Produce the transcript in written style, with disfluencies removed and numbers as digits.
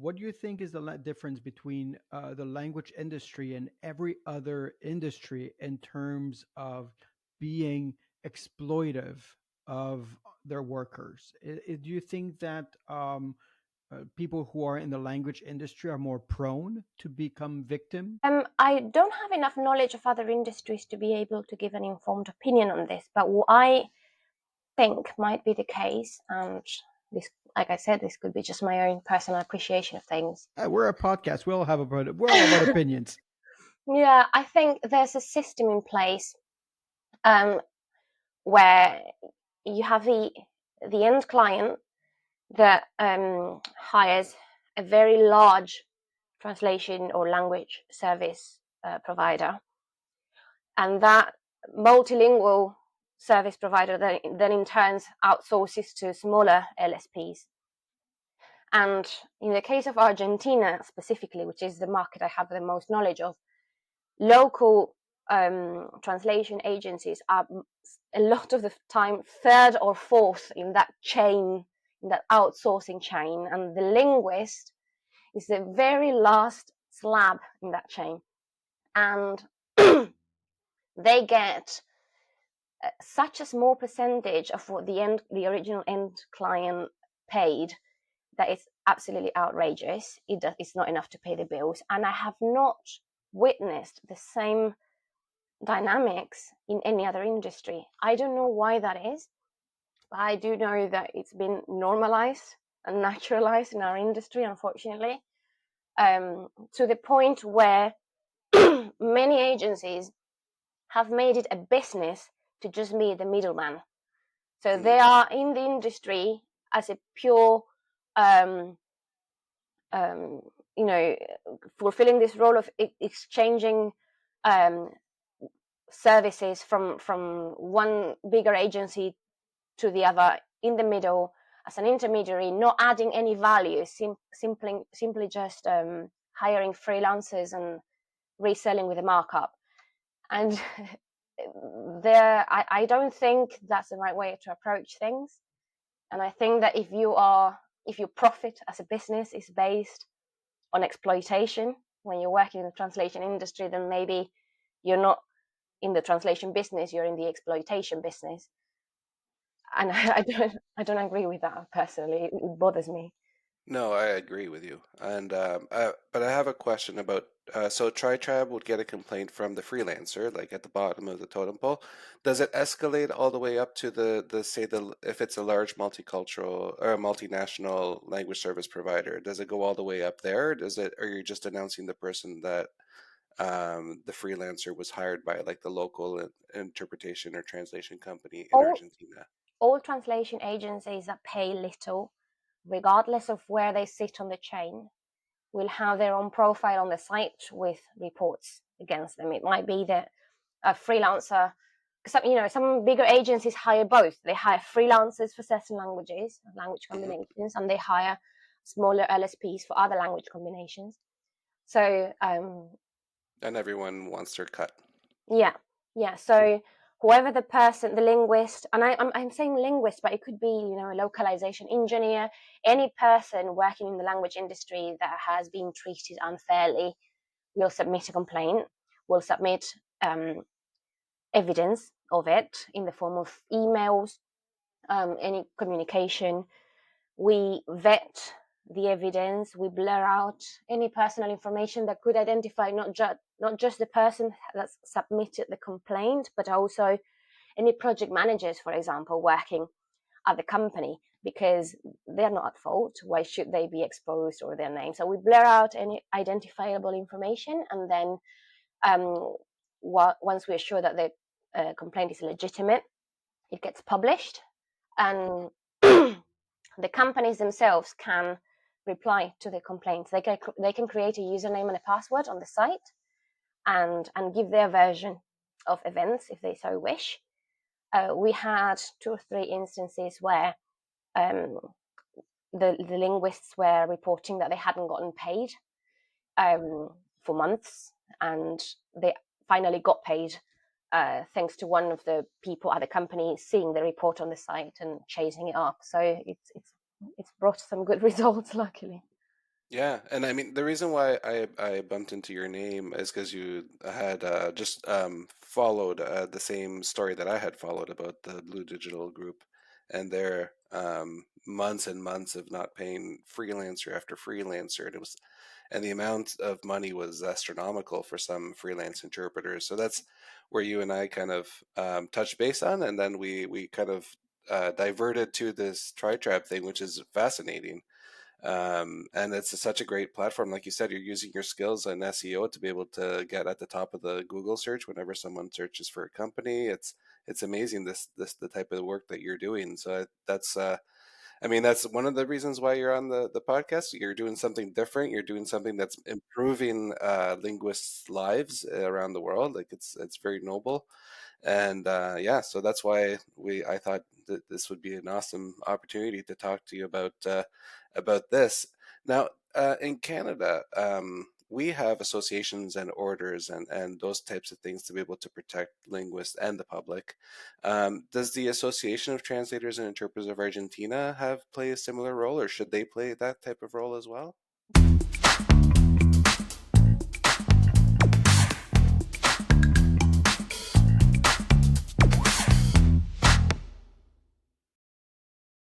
what do you think is the difference between the language industry and every other industry in terms of being exploitive of their workers? Do you think that people who are in the language industry are more prone to become victim? I don't have enough knowledge of other industries to be able to give an informed opinion on this, but what I think might be the case, and this, like I said, this could be just my own personal appreciation of things. We're a podcast. We all have opinions. Yeah, I think there's a system in place um, where you have the end client that hires a very large translation or language service provider, and that multilingual service provider then in turn outsources to smaller LSPs. And in the case of Argentina specifically, which is the market I have the most knowledge of, local translation agencies are a lot of the time third or fourth in that chain, in that outsourcing chain, and the linguist is the very last slab in that chain. And they get such a small percentage of what the original end client paid that it's absolutely outrageous. It's not enough to pay the bills. And I have not witnessed the same dynamics in any other industry. I don't know why that is, but I do know that it's been normalized and naturalized in our industry, unfortunately, to the point where many agencies have made it a business to just be the middleman. So they are in the industry as a pure, fulfilling this role of exchanging services from one bigger agency to the other in the middle as an intermediary, not adding any value, simply just hiring freelancers and reselling with a markup. And I don't think that's the right way to approach things. And I think that if your profit as a business is based on exploitation when you're working in the translation industry, then maybe you're not in the translation business, you're in the exploitation business. And I don't agree with that personally. It bothers me. No, I agree with you. And but I have a question about so TriTrap would get a complaint from the freelancer, like at the bottom of the totem pole. Does it escalate all the way up to the say the if it's a large multicultural or a multinational language service provider? Does it go all the way up there? Does it, or you're just announcing the person that the freelancer was hired by, like the local interpretation or translation company in All Argentina? all translation agencies that pay little, regardless of where they sit on the chain, will have their own profile on the site with reports against them. It might be that a freelancer, some bigger agencies hire both. They hire freelancers for certain languages, language combinations, and they hire smaller LSPs for other language combinations. So And everyone wants their cut. yeah. So whoever the person, the linguist, and I'm saying linguist, but it could be a localization engineer, any person working in the language industry that has been treated unfairly will submit a complaint. Will submit evidence of it in the form of emails, any communication. We vet the evidence. We blur out any personal information that could identify not just the person that's submitted the complaint, but also any project managers, for example, working at the company, because they're not at fault. Why should they be exposed or their name? So we blur out any identifiable information, and then once we're sure that the complaint is legitimate, it gets published, and the companies themselves can reply to the complaints. They can create a username and a password on the site and give their version of events if they so wish. We had 2 or 3 instances where the linguists were reporting that they hadn't gotten paid for months, and they finally got paid thanks to one of the people at the company seeing the report on the site and chasing it up. So it's brought some good results, luckily. Yeah, and I mean the reason why I bumped into your name is because you had just followed the same story that I had followed about the Blue Digital Group and their months and months of not paying freelancer after freelancer, and it was and the amount of money was astronomical for some freelance interpreters. So that's where you and I kind of touched base on, and then we kind of diverted to this TriTrap thing, which is fascinating. And it's such a great platform. Like you said, you're using your skills in SEO to be able to get at the top of the Google search whenever someone searches for a company. It's amazing this the type of work that you're doing. So that's I mean that's one of the reasons why you're on the podcast. You're doing something different. You're doing something that's improving linguists' lives around the world. Like it's very noble. And yeah, so that's why we I thought that this would be an awesome opportunity to talk to you about this. Now, in Canada, we have associations and orders and those types of things to be able to protect linguists and the public. Does the Association of Translators and Interpreters of Argentina have play a similar role, or should they play that type of role as well?